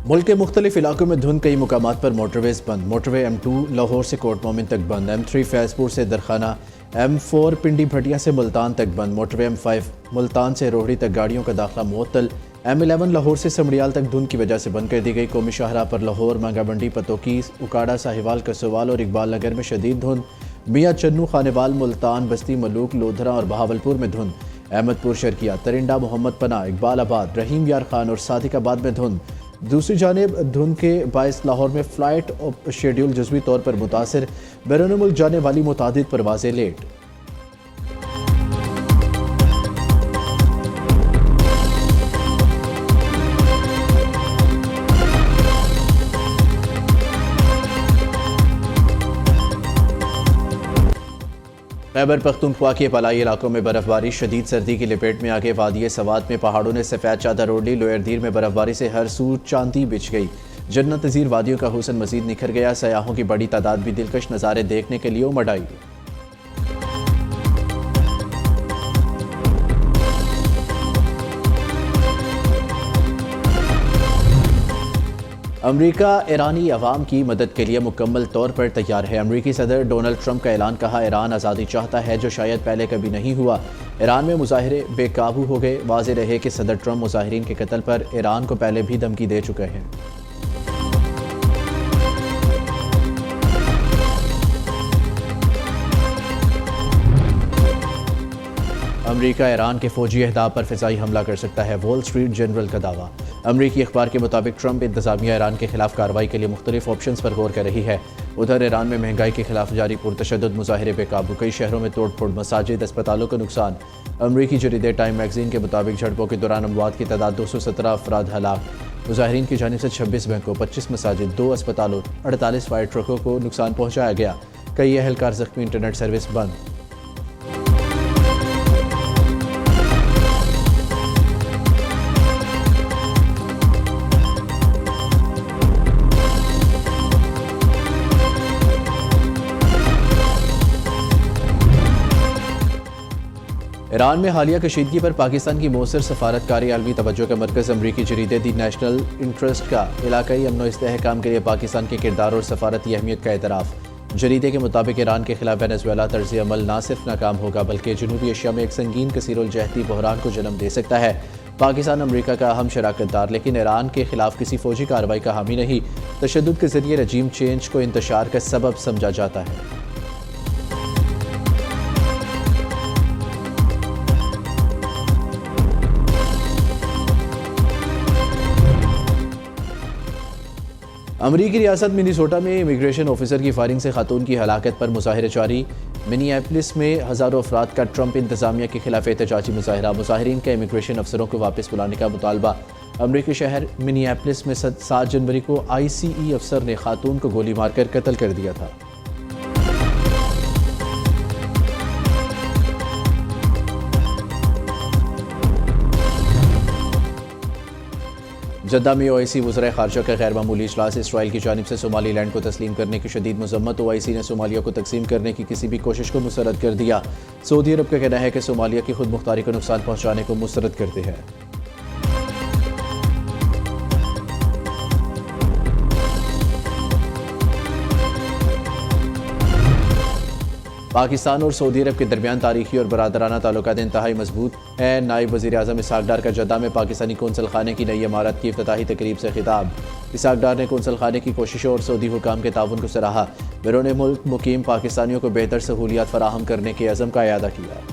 मुल्क के मुख्तलिफ इलाकों में धुंध, कई मुकामात पर मोटरवेज बंद। मोटरवे M2 लाहौर से कोट मोमिन तक बंद, M3 फैजपुर से दरखाना, M4 पिंडी भटिया से मुल्तान तक बंद, मोटरवे M5 मुल्तान से रोहड़ी तक गाड़ियों का दाखिला मुअत्तल, M11 लाहौर से समड़ियाल तक धुंध की वजह से बंद कर दी गई। कौमी शाहराह पर लाहौर, मंगामंडी, पतोकी, उकाड़ा, साहिवाल, कसोवाल और इकबाल नगर में शदीद धुंध। मियाँ चन्नू, खानेवाल, मुल्तान, बस्ती मलूक, लोधरा और बहावलपुर में धुंध। अहमदपुर, शर्किया, तरिंडा, मोहम्मद पना, इकबालाबाद, रहीम यार खान और सादिकाबाद में धुंध। दूसरी जानिब धुंध के बायस लाहौर में फ़्लाइट शेड्यूल जुज़वी तौर पर मुतासिर, बैरून मुल्क जाने वाली मुतादिद परवाज़ें लेट। खैबर पख्तूनख्वा के पलाई इलाकों में बर्फबारी, शदीद सर्दी की लपेट में आगे वादिये सवात में पहाड़ों ने सफ़ेद चादर ओढ़ ली। लोअर दीर में बर्फबारी से हर सू चांदी बिछ गई। जन्नत नज़ीर वादियों का हुस्न मजीद निखर गया। सयाहों की बड़ी तादाद भी दिलकश नज़ारे देखने के लिए उमड़ आई। अमरीका ईरानी अवाम की मदद के लिए मुकम्मल तौर पर तैयार है। अमरीकी सदर डोनाल्ड ट्रंप का ऐलान, कहा ईरान आज़ादी चाहता है जो शायद पहले कभी नहीं हुआ। ईरान में मुजाहिरे बेकाबू हो गए। वाज़ेह रहे कि सदर ट्रंप मुजाहिरीन के कत्ल पर ईरान को पहले भी धमकी दे चुके हैं। अमरीका ईरान के फौजी अहदाफ पर फ़िज़ाई हमला कर सकता है, वॉल स्ट्रीट जर्नल का दावा। अमरीकी अखबार के मुताबिक ट्रंप इंतज़ामिया ईरान के खिलाफ कार्रवाई के लिए मुख्तलिफ ऑप्शंस पर गौर कर रही है। उधर ईरान में महंगाई के खिलाफ जारी पुरतशद्दुद मुजाहिरे बेकाबू, कई शहरों में तोड़ फोड़, मसाजिद, अस्पतालों को नुकसान। अमरीकी जरीदे टाइम मैगजीन के मुताबिक झड़पों के दौरान अमवात की तादाद 217 अफराद हलाक। मुजाहिरीन की जानिब से 26 बैंकों, 25 मसाजिद, 2 अस्पतालों, 48 फायर ट्रकों को नुकसान पहुँचाया गया। कई अहलकार जख्मी, इंटरनेट सर्विस बंद। ईरान में हालिया कशीदगी पर पाकिस्तान की मौसर सफारतकारी आलमी तवज्जो का मरकज़। अमरीकी जरीदे दी नेशनल इंटरेस्ट का इलाकाई अमन व इस्तेहकाम के लिए पाकिस्तान के किरदार और सफारती अहमियत का एतराफ़। जरीदे के मुताबिक ईरान के खिलाफ वेनेजुएला तर्ज़ अमल न सिर्फ नाकाम होगा बल्कि जनूबी एशिया में एक संगीन कसीरुल जहती बहरान को जन्म दे सकता है। पाकिस्तान अमरीका का अहम शराकतदार, लेकिन ईरान के खिलाफ किसी फौजी कार्रवाई का हामी नहीं। तशद्दुद के जरिए रजीम चेंज को इंतशार का सबब समझा जाता है। अमरीकी रियासत मिनीसोटा में इमिग्रेशन ऑफिसर की फायरिंग से खातून की हलाकत पर मुजाहिरे जारी। मिनियापोलिस में हज़ारों अफराद का ट्रंप इंतजामिया के खिलाफ एहतजाजी मुजाहिरा। मुजाहिरीन का इमिग्रेशन अफसरों को वापस बुलाने का मुतालबा। अमरीकी शहर मिनियापोलिस में 7 जनवरी को ICE अफसर ने खातून को गोली मारकर कत्ल कर दिया था। जद्दा में OIC वज़राए ख़ारजा का गैर मामूली इजलास। इसराइल की जानिब से सोमालीलैंड को तस्लीम करने की शदीद मज़म्मत। OIC ने सोमालिया को तकसीम करने की किसी भी कोशिश को मुस्तरद कर दिया। सऊदी अरब का कहना है कि सोमालिया की खुद मुख्तारी को नुकसान पहुँचाने को मुस्तरद करते हैं। पाकिस्तान और सऊदी अरब के दरमियान तारीखी और बरादराना ताल्लुकात इंतहाई मजबूत है। नायब वज़ीर आज़म इसहाक डार का जद्दा में पाकिस्तानी कौंसल खाने की नई इमारत की इफ्तिताही तकरीब से खिताब। इसहाक डार ने कौंसल खाने की कोशिशों और सऊदी हुकाम के ताउन को सराहा। बैरून मुल्क मुकीम पाकिस्तानियों को बेहतर सहूलियात फराहम करने के अज़म का इयादा किया।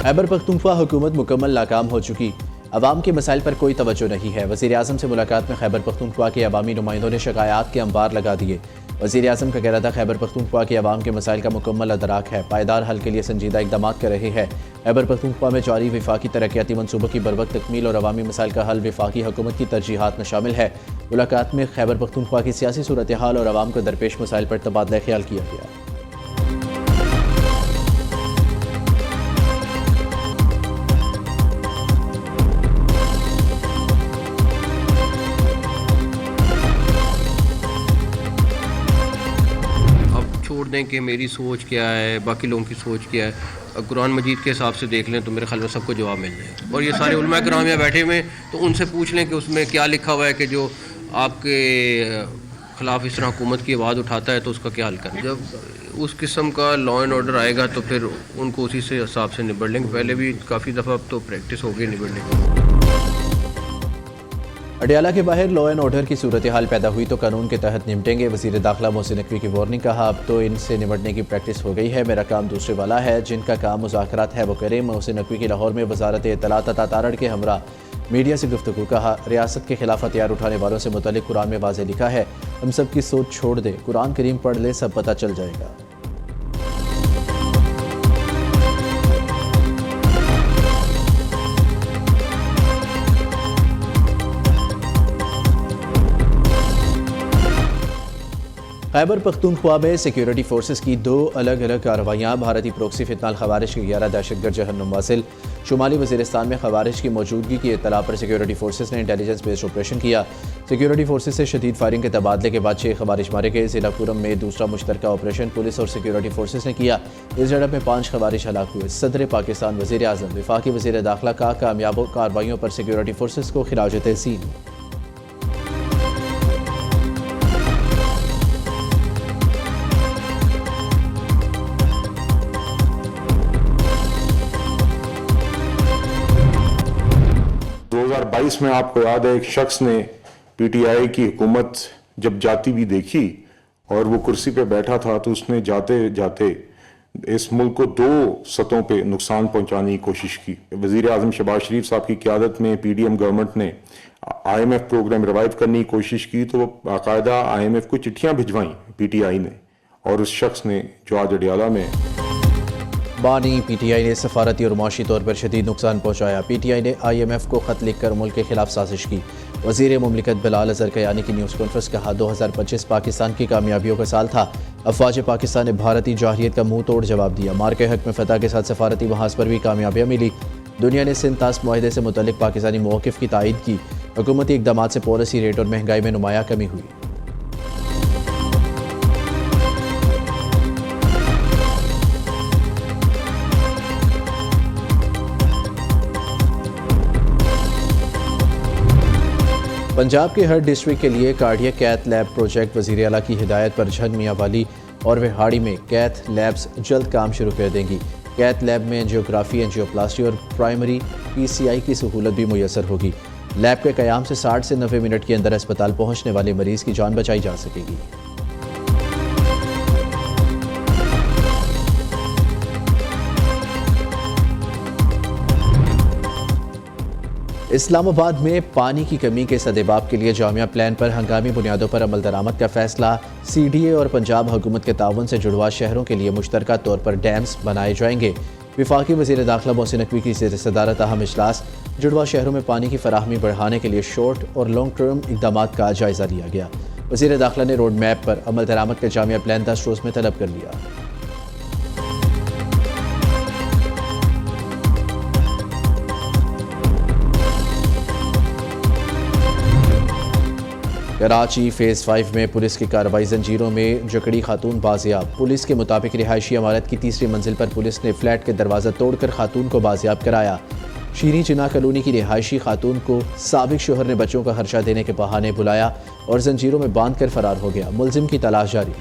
खैबर पख्तूनख्वा हुकूमत मुकम्मल नाकाम हो चुकी, अवाम के मसाइल पर कोई तवज्जो नहीं है। वज़ीर आज़म से मुलाकात में खैबर पख्तूनख्वा के अवामी नुमाइंदों ने शिकायत के अंबार लगा दिए। वज़ीर आज़म का कहना था खैबर पख्तूनख्वा के अवाम के मसाइल का मुकम्मल अदराक है, पायदार हल के लिए संजीदा इक़दाम कर रहे हैं। खैबर पख्तूनख्वा में जारी वफाकी तरक्याती मनसूबों की बरवक्त तकमील और अवामी मसाइल का हल वफाकी हुकूमत की तरजीहात में शामिल है। मुलाकात में खैबर पख्तूनख्वा की सियासी सूरत हाल और अवाम को दरपेश मसाइल पर तबादला ख्याल किया गया। छोड़ दें कि मेरी सोच क्या है, बाकी लोगों की सोच क्या है, कुरान मजीद के हिसाब से देख लें तो मेरे ख्याल में सबको जवाब मिल जाएगा। और ये सारे उलमा किराम यहाँ बैठे हुए तो उनसे पूछ लें कि उसमें क्या लिखा हुआ है कि जो आपके ख़िलाफ़ इस तरह हुकूमत की आवाज़ उठाता है तो उसका क्या हल करें। जब उस किस्म का लॉ एंड ऑर्डर आएगा तो फिर उनको उसी से हिसाब से निबड़ लेंगे। पहले भी काफ़ी दफ़ा अब तो प्रैक्टिस हो गई निबड़ने की। अडियाला के बाहर लॉ एंड ऑर्डर की सूरत हाल पैदा हुई तो कानून के तहत निपटेंगे। वज़ीर दाखिला मोहसिन नकवी की वार्निंग। कहा अब तो इनसे निपटने की प्रैक्टिस हो गई है, मेरा काम दूसरे वाला है। जिनका काम मुज़ाकरात है वो करें। मोहसिन नकवी की लाहौर में वजारत इत्तलात तथा तारड़ के हमरा मीडिया से गुफ्तगू। कहा रियासत के खिलाफ हथियार उठाने वालों से मुतल्लिक कुरान में वाज़ेह लिखा है, हम सब की सोच छोड़ दें, कुरान करीम पढ़ ले, सब पता चल जाएगा। खैबर पख्तूनख्वा में सिक्योरिटी फोर्सेस की 2 अलग अलग कार्रवाइयाँ। भारतीय प्रोक्सी फितनाल खवारिश के 11 दहशतगर्द जहन्नुम वासिल। शुमाली वज़ीरिस्तान में खवारिश की मौजूदगी की इत्तला पर सिक्योरिटी फोर्सेस ने इंटेलिजेंस बेस्ड ऑपरेशन किया। सिक्योरिटी फोर्सेस से शदीद फायरिंग के तबादले के बाद 6 खवारिश मारे गए। जिला पुरम में दूसरा मुश्तरका ऑपरेशन पुलिस और सिक्योरिटी फोर्सेस ने किया। इस झड़प में 5 खवारिश हलाक हुए। सदर पाकिस्तान वज़ीर आज़म वफाकी वज़ीर दाखिला का कामयाब कार्रवाइयों पर सिक्योरिटी फोर्सेस को खिराज तहसीन। 2022 में आपको याद है एक शख्स ने पीटीआई की हुकूमत जब जाती भी देखी और वो कुर्सी पे बैठा था तो उसने जाते जाते इस मुल्क को 2 सतहों पे नुकसान पहुंचाने की कोशिश की। वजीर आजम शहबाज शरीफ साहब की क़यादत में पीडीएम गवर्नमेंट ने IMF प्रोग्राम रिवाइव करने की कोशिश की तो बाकायदा IMF को चिट्ठियां भिजवाई पीटीआई ने, और उस शख्स ने जो आज अडियाला में बानी पीटीआई ने सफारती और माशी तौर पर शदीद नुकसान पहुंचाया। पीटीआई ने IMF को खत लिखकर मुल्क के खिलाफ साजिश की। वज़ीर मुमलिकत बिलाल अज़हर कयानी की न्यूज़ कॉन्फ्रेंस। कहा 2025 पाकिस्तान की कामयाबियों का साल था। अफवाज पाकिस्तान ने भारतीय जाहिरियत का मुंह तोड़ जवाब दिया। मार के हक में फतह के साथ सफारती महाज पर भी कामयाबियाँ मिली। दुनिया ने सिंध तास्क मुआहदे से मुतल्लिक पाकिस्तानी मौक़िफ़ की तायीद की। हुकूमती इक़दाम से पॉलिसी रेट और महंगाई में नुमाया कमी हुई। पंजाब के हर डिस्ट्रिक्ट के लिए कार्डियक कैथ लैब प्रोजेक्ट। वज़ीर आला की हिदायत पर झंग मियाँ वाली और विहाड़ी में कैथ लैब्स जल्द काम शुरू कर देंगी। कैथ लैब में एंजियोग्राफी, एंजियोप्लास्टी और प्राइमरी PCI की सहूलत भी मुयसर होगी। लैब के क़याम से 60 से 90 मिनट के अंदर अस्पताल पहुँचने वाले मरीज़ की जान बचाई जा सकेगी। इस्लामाबाद में पानी की कमी के सदेबाब के लिए जामिया प्लान पर हंगामी बुनियादों पर अमल दरामद का फैसला। CDA और पंजाब हुकूमत के ताउन से जुड़वा शहरों के लिए मुश्तरका तौर पर डैम्स बनाए जाएंगे। वफाकी वज़ीर दाखिला मोहसिन नकवी की सदारत अहम इजलास। जुड़वा शहरों में पानी की फराहमी बढ़ाने के लिए शॉर्ट और लॉन्ग टर्म इक़दाम का जायज़ा लिया गया। वज़ीर दाखिला ने रोड मैप पर अमल दरामद का जामिया प्लान 10 रोज़ में तलब कर लिया। कराची फेज़ 5 में पुलिस की कार्रवाई। जंजीरों में जकड़ी खातून बाजियाब। पुलिस के मुताबिक रिहायशी इमारत की 3री मंजिल पर पुलिस ने फ्लैट के दरवाज़ा तोड़कर खातून को बाजियाब कराया। शीरी चिना कॉलोनी की रिहायशी खातून को साबिक शोहर ने बच्चों का खर्चा देने के बहाने बुलाया और जंजीरों में बांध कर फरार हो गया। मुलजिम की तलाश जारी।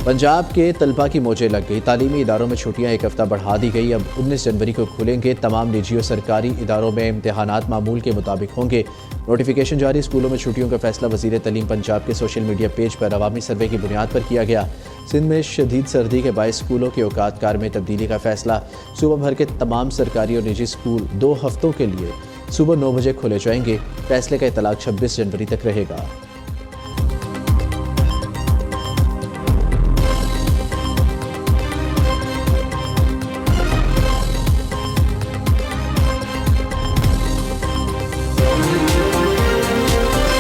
पंजाब के तलबा की मौजें लग गई। तालीमी इदारों में छुट्टियां 1 हफ्ता बढ़ा दी गई। अब 19 जनवरी को खुलेंगे। तमाम निजी और सरकारी इदारों में इम्तहानात मामूल के मुताबिक होंगे। नोटिफिकेशन जारी। स्कूलों में छुट्टियों का फैसला वज़ीर तलीम पंजाब के सोशल मीडिया पेज पर अवामी सर्वे की बुनियाद पर किया गया। सिंध में शदीद सर्दी के बायस स्कूलों के औकात कार में तब्दीली का फैसला। सूबा भर के तमाम सरकारी और निजी स्कूल 2 हफ्तों के लिए सुबह 9 बजे खोले जाएंगे। फैसले का इतलाक 26 जनवरी तक रहेगा।